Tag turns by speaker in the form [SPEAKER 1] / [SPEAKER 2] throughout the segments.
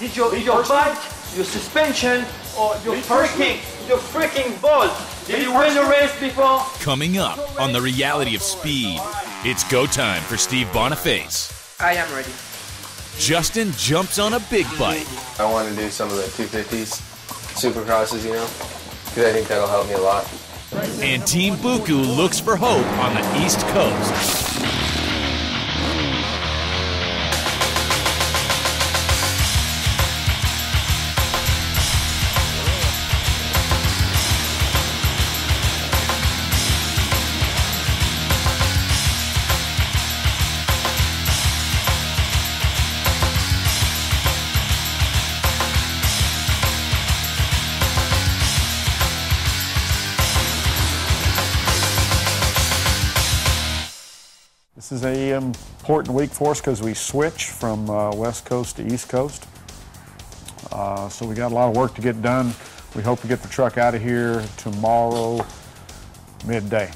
[SPEAKER 1] Did your bike, your suspension, or your freaking ball? Did you win the race before?
[SPEAKER 2] Coming up on The Reality of Speed, it's go time for Steve Boniface.
[SPEAKER 3] I am ready.
[SPEAKER 2] Justin jumps on a big bike.
[SPEAKER 4] I want to do some of the 250s, supercrosses, you know, because I think that'll help me a lot.
[SPEAKER 2] And Team BooKoo looks for hope on the East Coast.
[SPEAKER 5] This is a important week for us because we switch from West Coast to East Coast. So we got a lot of work to get done. We hope to get the truck out of here tomorrow midday.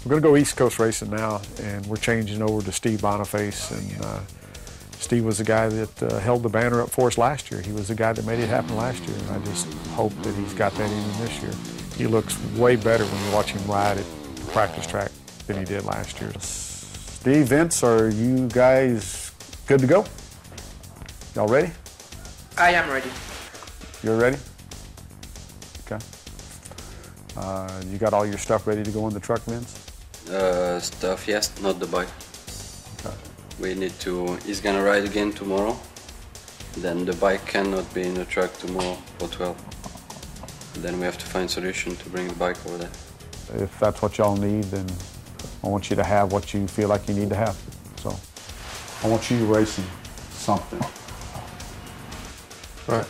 [SPEAKER 5] We're going to go East Coast racing now, and we're changing over to Steve Boniface. And Steve was the guy that held the banner up for us last year. He was the guy that made it happen last year, and I just hope that he's got that in him this year. He looks way better when you watch him ride at the practice track than he did last year. Steve, Vince, are you guys good to go? Y'all ready?
[SPEAKER 3] I am ready.
[SPEAKER 5] You're ready? Okay. You got all your stuff ready to go in the truck, Vince?
[SPEAKER 6] Stuff, yes, not the bike.
[SPEAKER 5] Okay.
[SPEAKER 6] We need to, he's gonna ride again tomorrow. Then the bike cannot be in the truck tomorrow for 12. Then we have to find a solution to bring the bike over there.
[SPEAKER 5] If that's what y'all need, then I want you to have what you feel like you need to have. So I want you racing something.
[SPEAKER 7] All right.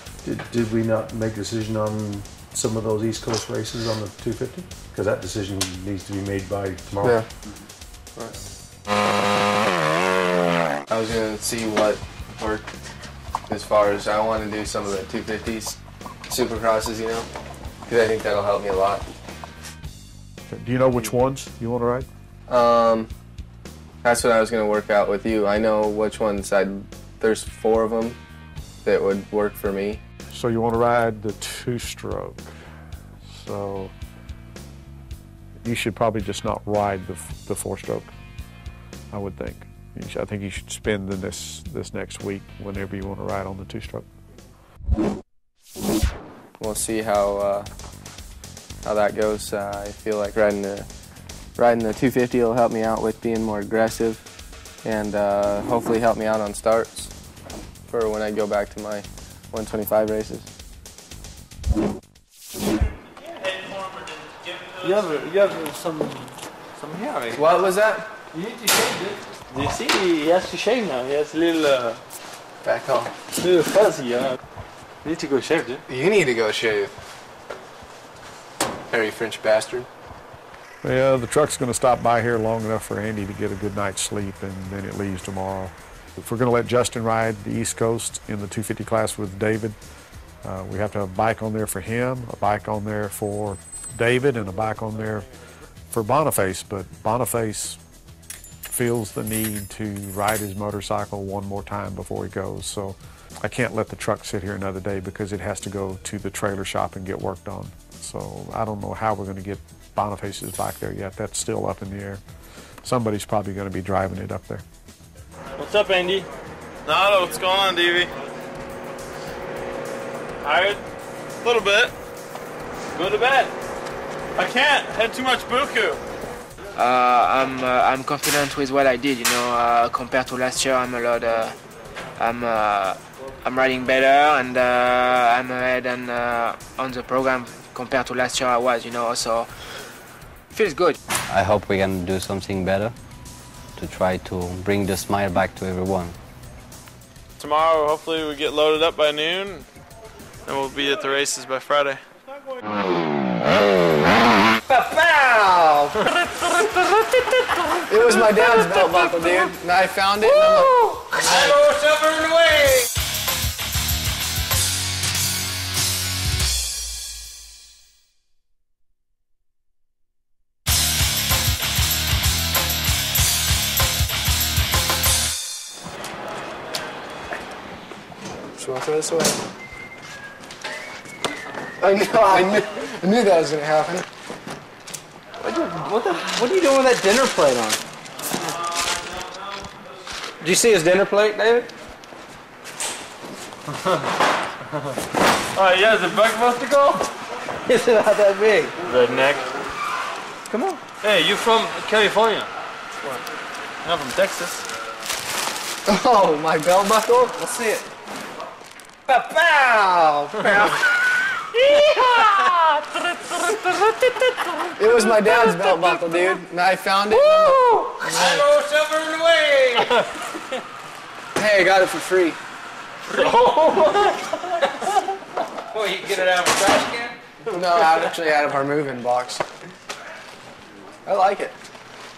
[SPEAKER 7] Did we not make a decision on some of those East Coast races on the 250? Because that decision needs to be made by tomorrow.
[SPEAKER 4] Yeah. Right. I was going to see what worked as far as I want to do some of the 250s, supercrosses, you know, because I think that'll help me a lot.
[SPEAKER 5] Do you know which ones you want to ride?
[SPEAKER 4] That's what I was going to work out with you. I know which ones there's 4 of them that would work for me.
[SPEAKER 5] So you want to ride the 2-stroke. So you should probably just not ride the 4-stroke, I would think. I think you should spend this next week whenever you want to ride on the 2-stroke.
[SPEAKER 4] We'll see how that goes. I feel like riding the 250 will help me out with being more aggressive and hopefully help me out on starts for when I go back to my 125 races.
[SPEAKER 1] You have some hair.
[SPEAKER 4] What was that?
[SPEAKER 1] You need to shave it. You see, he has to shave now. He has a little
[SPEAKER 4] Back home.
[SPEAKER 1] little fuzzy. You need to go shave it.
[SPEAKER 4] You need to go shave. Hairy French bastard.
[SPEAKER 5] Yeah, the truck's going to stop by here long enough for Andy to get a good night's sleep, and then it leaves tomorrow. If we're going to let Justin ride the East Coast in the 250 class with David, we have to have a bike on there for him, a bike on there for David, and a bike on there for Boniface. But Boniface feels the need to ride his motorcycle one more time before he goes. So I can't let the truck sit here another day because it has to go to the trailer shop and get worked on. So I don't know how we're going to get Boniface's bike there yet. That's still up in the air. Somebody's probably going to be driving it up there.
[SPEAKER 1] What's up, Andy?
[SPEAKER 8] Nada, what's going on, Davey? Tired? A little bit.
[SPEAKER 1] Go to bed.
[SPEAKER 8] I can't. Had too much BooKoo.
[SPEAKER 3] I'm confident with what I did. You know, compared to last year, I'm riding better, and I'm ahead on the program compared to last year I was. You know, so feels good.
[SPEAKER 6] I hope we can do something better to try to bring the smile back to everyone.
[SPEAKER 8] Tomorrow, hopefully, we get loaded up by noon, and we'll be at the races by Friday.
[SPEAKER 4] It was my dad's belt buckle, dude. And I found it. And I'm like, You want to throw this away? I knew that was going to happen. What are you doing with that dinner plate on? Did you see his dinner plate, David?
[SPEAKER 8] Oh, yeah, the Logistical?
[SPEAKER 4] It's not that big.
[SPEAKER 8] Redneck.
[SPEAKER 4] Come on.
[SPEAKER 1] Hey, you from California?
[SPEAKER 8] What? Not from Texas.
[SPEAKER 4] Oh, my belt buckle? Let's see it. Pow! Pow! It was my dad's belt buckle, dude. And I found it.
[SPEAKER 8] Hello, silver in the way!
[SPEAKER 4] Hey, I got it for free.
[SPEAKER 8] Well, you get it out of a trash can?
[SPEAKER 4] No, actually out of our move-in box. I like it.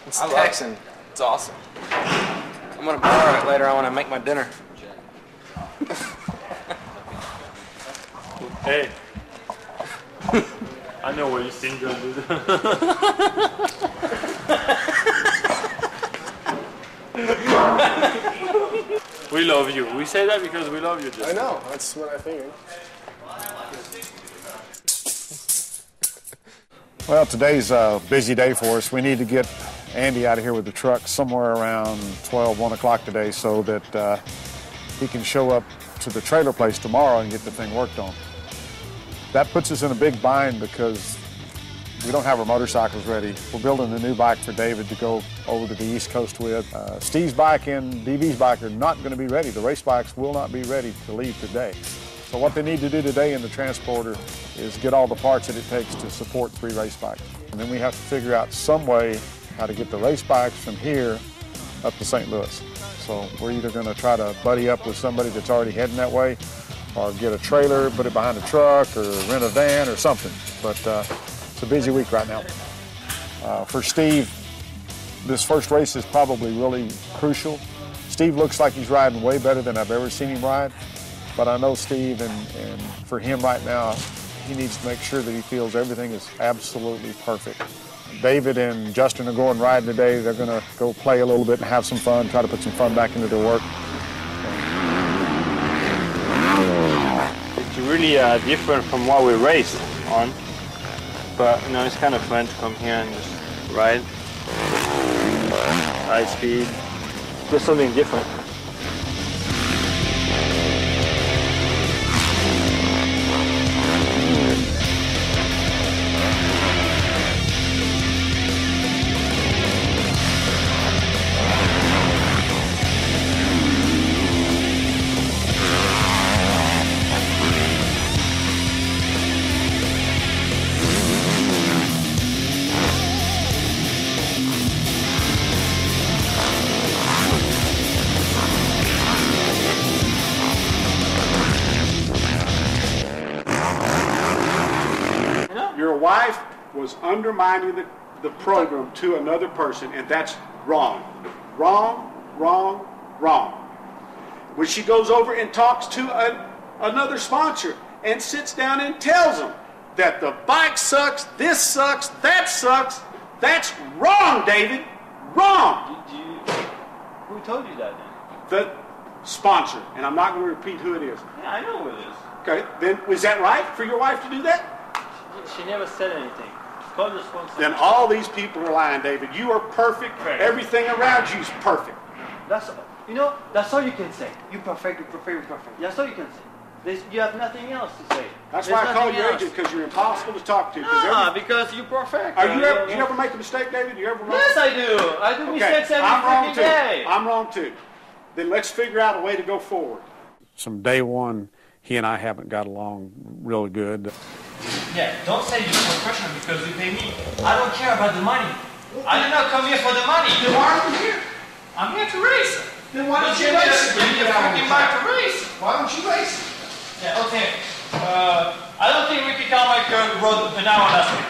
[SPEAKER 4] It's Texan.
[SPEAKER 3] It's awesome. I'm gonna borrow it later on when I make my dinner.
[SPEAKER 8] Hey. I know what you think you're gonna do. We love you. We say that because we love you.
[SPEAKER 4] I know. That's what I figured.
[SPEAKER 5] Well, today's a busy day for us. We need to get Andy out of here with the truck somewhere around 12, 1 o'clock today so that he can show up to the trailer place tomorrow and get the thing worked on. That puts us in a big bind because we don't have our motorcycles ready. We're building a new bike for David to go over to the East Coast with. Steve's bike and DV's bike are not going to be ready. The race bikes will not be ready to leave today. So what they need to do today in the transporter is get all the parts that it takes to support 3 race bikes. And then we have to figure out some way how to get the race bikes from here up to St. Louis. So we're either going to try to buddy up with somebody that's already heading that way or get a trailer, put it behind a truck, or rent a van or something. But it's a busy week right now. For Steve, this first race is probably really crucial. Steve looks like he's riding way better than I've ever seen him ride. But I know Steve, and for him right now, he needs to make sure that he feels everything is absolutely perfect. David and Justin are going riding today. They're going to go play a little bit and have some fun, try to put some fun back into their work.
[SPEAKER 8] It's really different from what we raced on. But, you know, it's kind of fun to come here and just ride. High speed. Just something different.
[SPEAKER 9] Your wife was undermining the program to another person, and that's wrong. Wrong, wrong, wrong. When she goes over and talks to another sponsor and sits down and tells them that the bike sucks, this sucks, that's wrong, David. Wrong.
[SPEAKER 1] Who told you that then?
[SPEAKER 9] The sponsor, and I'm not going to repeat who it is.
[SPEAKER 1] Yeah, I know who it is.
[SPEAKER 9] Okay, then was that right for your wife to do that?
[SPEAKER 1] She never said anything. Call the sponsor.
[SPEAKER 9] Then all these people are lying, David. You are perfect. Everything around you is perfect.
[SPEAKER 1] That's all you can say. You perfect, you perfect, you perfect. That's all you can say. You have nothing else to say.
[SPEAKER 9] That's why I called your agent, because you're impossible to talk to.
[SPEAKER 1] Because you're perfect.
[SPEAKER 9] Do you ever make a mistake, David? You ever wrong?
[SPEAKER 1] Yes, I do. I do mistakes every freaking day.
[SPEAKER 9] I'm wrong too. Then let's figure out a way to go forward.
[SPEAKER 5] From day one, he and I haven't got along really good.
[SPEAKER 1] Yeah, don't say you're professional because you pay me. I don't care about the money. I did not come here for the money.
[SPEAKER 9] Then why are you here?
[SPEAKER 1] I'm here to race.
[SPEAKER 9] Then why don't you race?
[SPEAKER 1] Give me a freaking bike to race.
[SPEAKER 9] Why don't you race?
[SPEAKER 1] Yeah, okay. I don't think Ricky Carmichael rode an hour last week.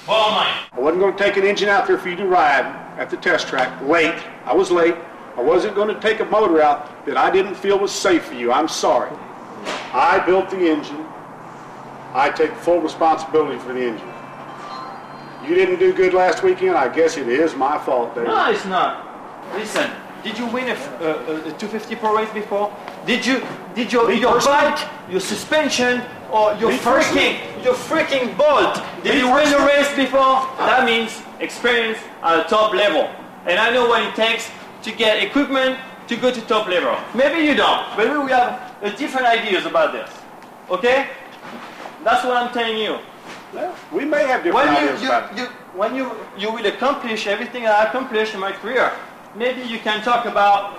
[SPEAKER 1] Bottom line.
[SPEAKER 9] I wasn't going to take an engine out there for you to ride at the test track. Late. I was late. I wasn't going to take a motor out that I didn't feel was safe for you. I'm sorry. I built the engine. I take full responsibility for the engine. You didn't do good last weekend. I guess it is my fault, David.
[SPEAKER 1] No, it's not. Listen, Did you win a 250 pro race before? Did your bike, your suspension, or your freaking bolt? Did you win a race before? That means experience at a top level. And I know what it takes to get equipment to go to top level. Maybe you don't, but we have different ideas about this. Okay? That's what I'm telling you.
[SPEAKER 9] Well, we may have different ideas about it.
[SPEAKER 1] When you will accomplish everything I accomplished in my career, maybe you can talk about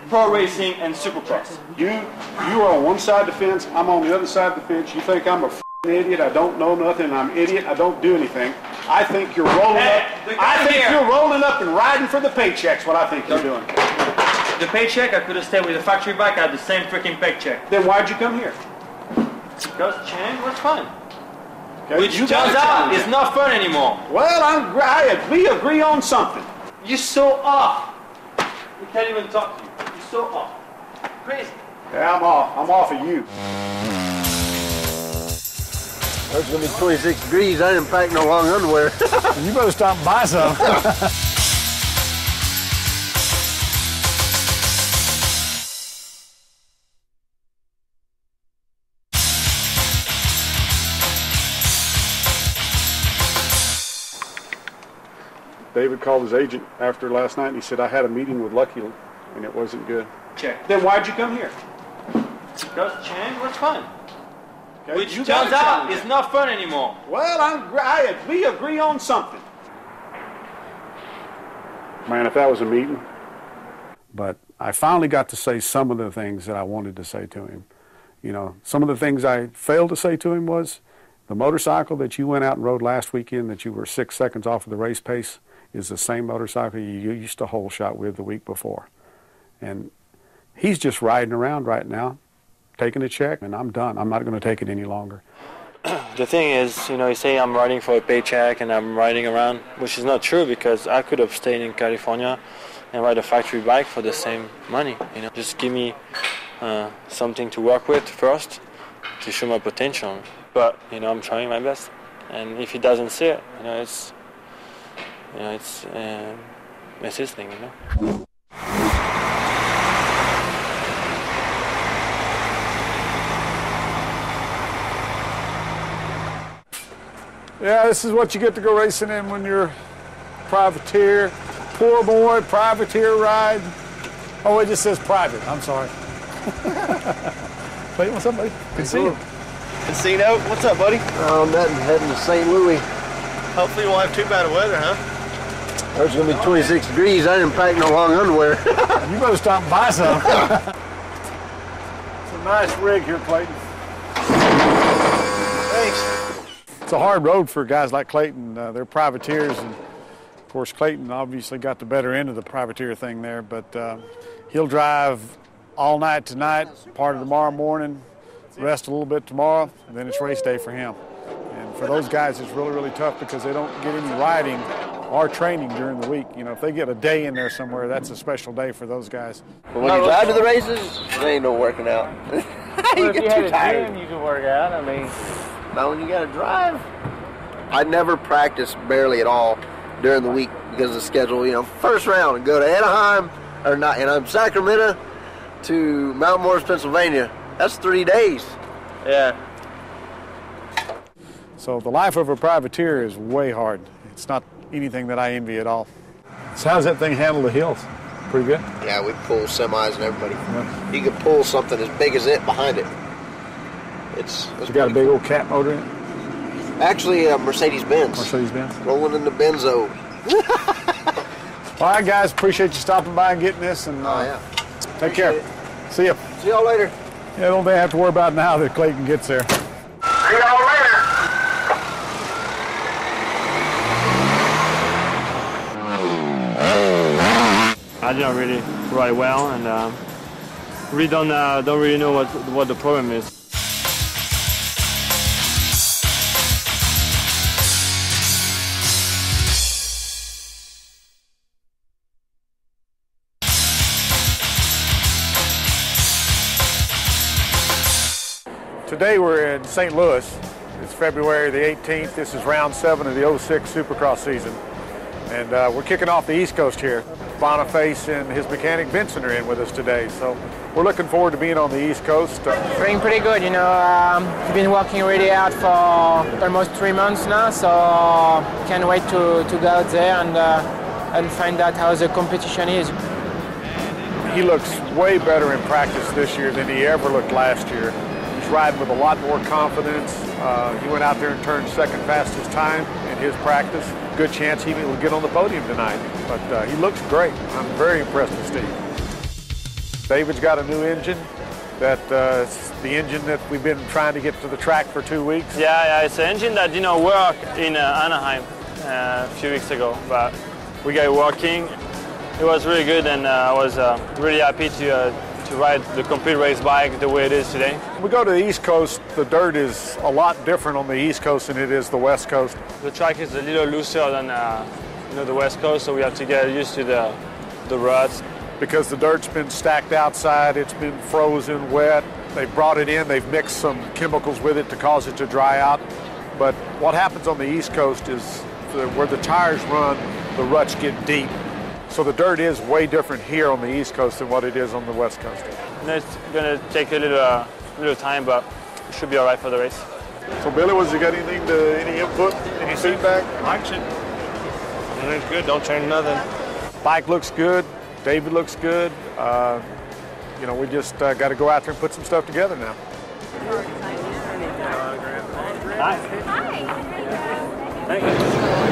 [SPEAKER 1] pro racing and supercross.
[SPEAKER 9] You are on one side of the fence, I'm on the other side of the fence. You think I'm a idiot, I don't know nothing, I'm an idiot, I don't do anything. I think you're rolling you're rolling up and riding for the paychecks, what I think you're doing.
[SPEAKER 1] The paycheck, I could have stayed with the factory bike, I had the same freaking paycheck.
[SPEAKER 9] Then why'd you come here?
[SPEAKER 1] Because change was fun.
[SPEAKER 9] Okay,
[SPEAKER 1] Which turns out is not fun anymore.
[SPEAKER 9] Well, we agree on something.
[SPEAKER 1] You're so off. We can't even talk to you. You're so off. Crazy.
[SPEAKER 9] Yeah, I'm off. I'm off of you.
[SPEAKER 10] It's going to be 26 degrees. I didn't pack no long underwear.
[SPEAKER 5] You better stop and buy some.
[SPEAKER 9] David called his agent after last night and he said, I had a meeting with Lucky and it wasn't good.
[SPEAKER 1] Check.
[SPEAKER 9] Then why'd you come here?
[SPEAKER 1] Because change was fun.
[SPEAKER 9] Okay,
[SPEAKER 1] Which turns out is not fun anymore.
[SPEAKER 9] Well, we agree on something. Man, if that was a meeting.
[SPEAKER 5] But I finally got to say some of the things that I wanted to say to him. You know, some of the things I failed to say to him was, the motorcycle that you went out and rode last weekend that you were 6 seconds off of the race pace is the same motorcycle you used to hole shot with the week before. And he's just riding around right now, taking a check, and I'm done. I'm not going to take it any longer.
[SPEAKER 8] The thing is, you say I'm riding for a paycheck and I'm riding around, which is not true because I could have stayed in California and ride a factory bike for the same money. Just give me something to work with first to show my potential. But I'm trying my best, and if he doesn't see it, it's his thing.
[SPEAKER 5] Yeah, this is what you get to go racing in when you're privateer. Poor boy, privateer ride. Oh, it just says private. I'm sorry. Clayton, what's up, buddy? Good to see you.
[SPEAKER 10] Casino, what's up, buddy? Nothing, heading to St. Louis.
[SPEAKER 11] Hopefully you won't have too bad of weather, huh?
[SPEAKER 10] It's going to be 26 degrees. I didn't pack no long underwear.
[SPEAKER 5] You better stop and buy some. It's a nice rig here, Clayton.
[SPEAKER 11] Thanks.
[SPEAKER 5] It's a hard road for guys like Clayton. They're privateers, and of course Clayton obviously got the better end of the privateer thing there, but he'll drive all night tonight, part of tomorrow morning, rest a little bit tomorrow, and then it's race day for him. And for those guys, it's really, really tough because they don't get any riding or training during the week. If they get a day in there somewhere, that's a special day for those guys.
[SPEAKER 10] But when you drive to the races, there ain't no working out.
[SPEAKER 8] If you had a gym, you could work out.
[SPEAKER 10] Not when you got to drive. I never practice barely at all during the week because of the schedule. First round and go to Anaheim, Sacramento to Mount Morris, Pennsylvania. That's 3 days.
[SPEAKER 8] Yeah.
[SPEAKER 5] So the life of a privateer is way hard. It's not anything that I envy at all. So how's that thing handle the hills? Pretty good?
[SPEAKER 10] Yeah, we pull semis and everybody. Yeah. You could pull something as big as it behind it. It's
[SPEAKER 5] you got a big old cat motor in it?
[SPEAKER 10] Actually, Mercedes-Benz.
[SPEAKER 5] Mercedes-Benz?
[SPEAKER 10] Rolling in the benzo.
[SPEAKER 5] All right, guys. Appreciate you stopping by and getting this. And take care. See ya.
[SPEAKER 10] See y'all later.
[SPEAKER 5] Yeah, don't they have to worry about now that Clayton gets there.
[SPEAKER 10] See y'all later.
[SPEAKER 8] I didn't really ride well, and really don't really know what the problem is.
[SPEAKER 5] Today we're in St. Louis. It's February the 18th. This is round 7 of the 06 Supercross season. And we're kicking off the East Coast here. Boniface and his mechanic Vincent are in with us today. So we're looking forward to being on the East Coast.
[SPEAKER 3] Feeling pretty good, you know. I've been working really hard for almost 3 months now, so can't wait to go out there and find out how the competition is.
[SPEAKER 5] He looks way better in practice this year than he ever looked last year. He's riding with a lot more confidence. He went out there and turned second fastest time in his practice. Good chance he will get on the podium tonight, but he looks great. I'm very impressed with Steve. David's got a new engine. It's the engine that we've been trying to get to the track for 2 weeks.
[SPEAKER 8] Yeah, it's an engine that didn't work in Anaheim a few weeks ago, but we got it working. It was really good, and I was really happy to ride the complete race bike the way it is today.
[SPEAKER 5] When we go to the East Coast, the dirt is a lot different on the East Coast than it is the West Coast.
[SPEAKER 8] The track is a little looser than the West Coast, so we have to get used to the ruts.
[SPEAKER 5] Because the dirt's been stacked outside, it's been frozen, wet. They've brought it in, they've mixed some chemicals with it to cause it to dry out. But what happens on the East Coast is where the tires run, the ruts get deep. So the dirt is way different here on the East Coast than what it is on the West Coast.
[SPEAKER 8] And it's going to take a little time, but it should be all right for the race.
[SPEAKER 5] So Billy, was you got any input, any feedback?
[SPEAKER 11] Likes it. Everything's good. Don't change nothing.
[SPEAKER 5] Bike looks good. David looks good. You know, we just got to go out there and put some stuff together now.
[SPEAKER 8] Hi. Thank you.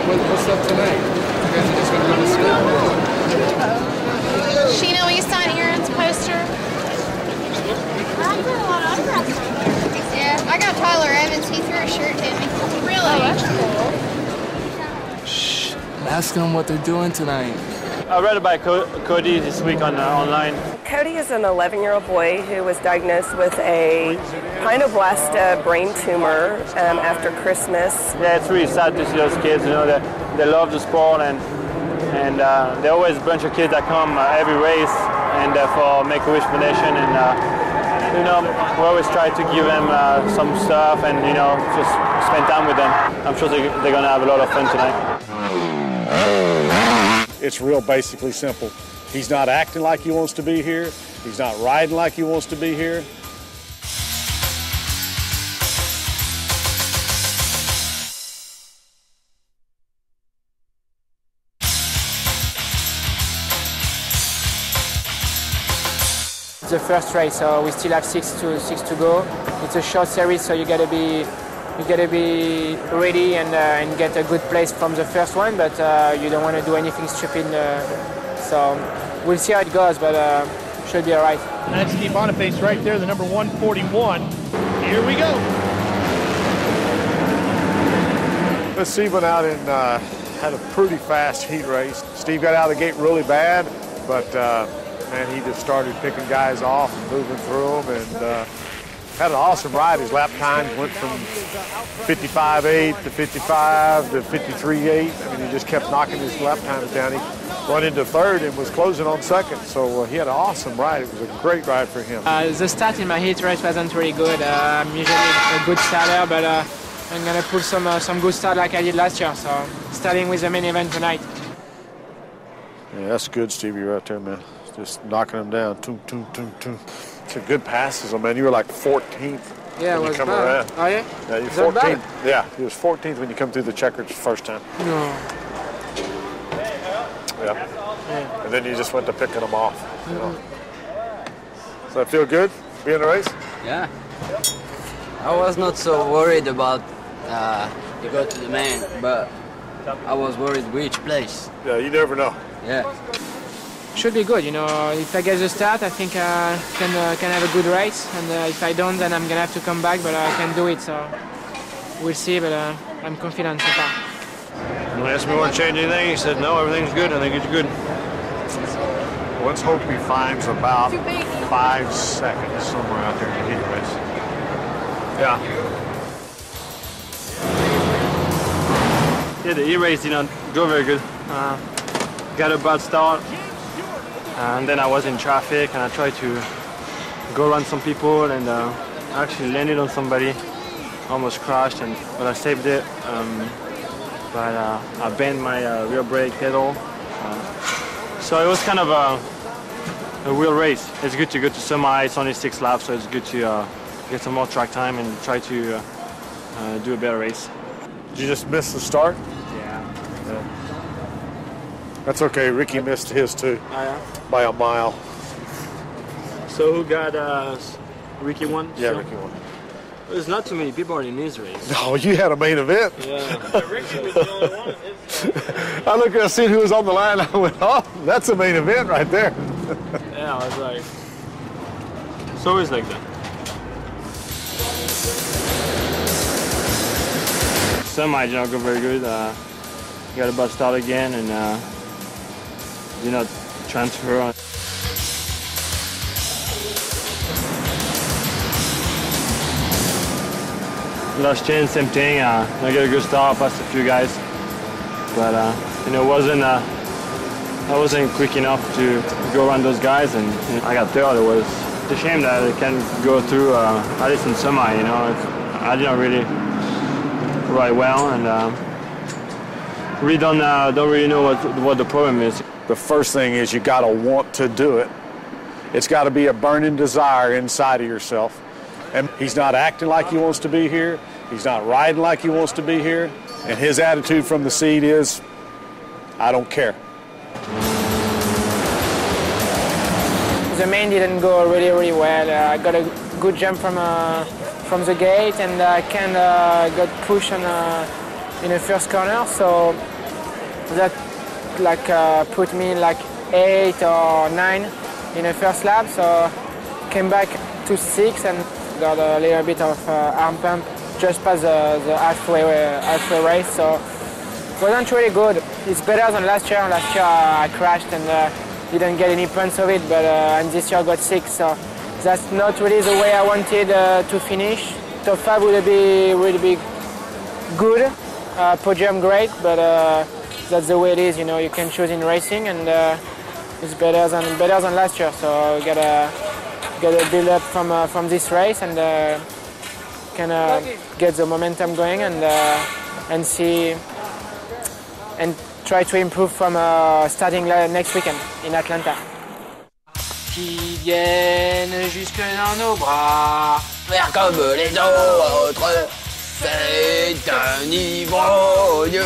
[SPEAKER 12] What's up tonight? You guys are just going to go to school?
[SPEAKER 13] Sheena, will you sign Aaron's poster? I got a lot of autographs. Yeah, I got Tyler Evans. He threw a shirt to me. Really? Oh, that's cool.
[SPEAKER 12] Shh. Ask them what they're doing tonight.
[SPEAKER 8] I read about Cody this week online.
[SPEAKER 14] Cody is an 11-year-old boy who was diagnosed with a pyeloblast brain tumor after Christmas.
[SPEAKER 8] Yeah, it's really sad to see those kids. You know, they love the sport, and there are always a bunch of kids that come every race and for Make-A-Wish Foundation, and you know, we always try to give them some stuff and just spend time with them. I'm sure they're going to have a lot of fun tonight.
[SPEAKER 5] It's real basically simple. He's not acting like he wants to be here. He's not riding like he wants to be here.
[SPEAKER 3] It's the first race, so we still have six to go. It's a short series, so you gotta be ready and get a good place from the first one, but you don't want to do anything stupid. So we'll see how it goes, but should be all right.
[SPEAKER 15] And that's Steve Boniface right there, the number 141. Here we go.
[SPEAKER 5] Steve went out and had a pretty fast heat race. Steve got out of the gate really bad, but man, he just started picking guys off and moving through them, and had an awesome ride. His lap times went from 55.8 to 55 to 53.8. I mean, he just kept knocking his lap times down. He went into third and was closing on second. So he had an awesome ride. It was a great ride for him.
[SPEAKER 3] The start in my heat race wasn't really good. I'm usually a good starter, but I'm going to pull some good start like I did last year. So starting with the main event tonight.
[SPEAKER 5] Yeah, that's good, Stevie, right there, man. Just knocking them down. Toom, toom, toom, toom. Some good passes, man. You were like 14th.
[SPEAKER 3] Yeah,
[SPEAKER 5] when
[SPEAKER 3] it was
[SPEAKER 5] you come
[SPEAKER 3] bad.
[SPEAKER 5] around.
[SPEAKER 3] Oh, yeah?
[SPEAKER 5] Yeah, you're
[SPEAKER 3] Is that
[SPEAKER 5] 14th.
[SPEAKER 3] bad?
[SPEAKER 5] Yeah, he was 14th when you come through the checkers first time.
[SPEAKER 3] No.
[SPEAKER 5] Yeah. And then you just went to picking them off. You know. Does that feel good, being in the race?
[SPEAKER 16] Yeah. I was not so worried about to go to the main, but I was worried which place.
[SPEAKER 5] Yeah, you never know.
[SPEAKER 16] Yeah.
[SPEAKER 3] Should be good, if I get the start, I think I can have a good race, and if I don't, then I'm gonna have to come back, but I can do it, so we'll see, but I'm confident so far.
[SPEAKER 11] When I asked me if I want to change anything, he said, no, everything's good, I think it's good.
[SPEAKER 5] Let's hope he finds about 5 seconds somewhere out there in the heat race. Yeah.
[SPEAKER 8] Yeah, the E-race didn't go very good. Got a bad start. And then I was in traffic and I tried to go around some people and actually landed on somebody, almost crashed, but I saved it. But I bent my rear brake pedal, So it was kind of a real race. It's good to go to semi. It's only 6 laps, so it's good to get some more track time and try to do a better race.
[SPEAKER 5] Did you just miss the start?
[SPEAKER 8] Yeah.
[SPEAKER 5] That's okay. Ricky missed his too.
[SPEAKER 8] Oh, yeah?
[SPEAKER 5] By a mile.
[SPEAKER 8] So who got Ricky won?
[SPEAKER 5] Yeah,
[SPEAKER 8] so?
[SPEAKER 5] Ricky won.
[SPEAKER 8] There's not too many people in this race.
[SPEAKER 5] No, you had a main event.
[SPEAKER 8] Yeah. Ricky was the only one.
[SPEAKER 5] I looked and I seen who was on the line. I went, oh, that's a main event right there.
[SPEAKER 8] Yeah, I was like, it's always like that. Semi did not go very good. Got a bad start again and did not transfer. Last chance, same thing. I got a good start past a few guys, but you know, I wasn't quick enough to go around those guys, and you know, I got third. It was a shame that I can't go through at least in semi. You know, I didn't really ride well, and really don't really know what the problem is.
[SPEAKER 5] The first thing is you got to want to do it. It's got to be a burning desire inside of yourself. And he's not acting like he wants to be here. He's not riding like he wants to be here. And his attitude from the seat is, I don't care.
[SPEAKER 3] The main didn't go really well. I got a good jump from the gate, and I kind of got pushed on in the first corner. So that put me in 8 or 9 in the first lap. So came back to 6 and got a little bit of arm pump just past the halfway race, so it wasn't really good. It's better than last year. Last year I crashed and didn't get any points of it, but and this year I got 6, so that's not really the way I wanted to finish. Top 5 would be good, podium great, but that's the way it is. You know, you can choose in racing, and it's better than last year. So gotta build up from this race and kind of get the momentum going and see and try to improve from starting next weekend in Atlanta.
[SPEAKER 17] Qui viennent jusque dans nos bras, faire comme les autres, c'est un ivrogné.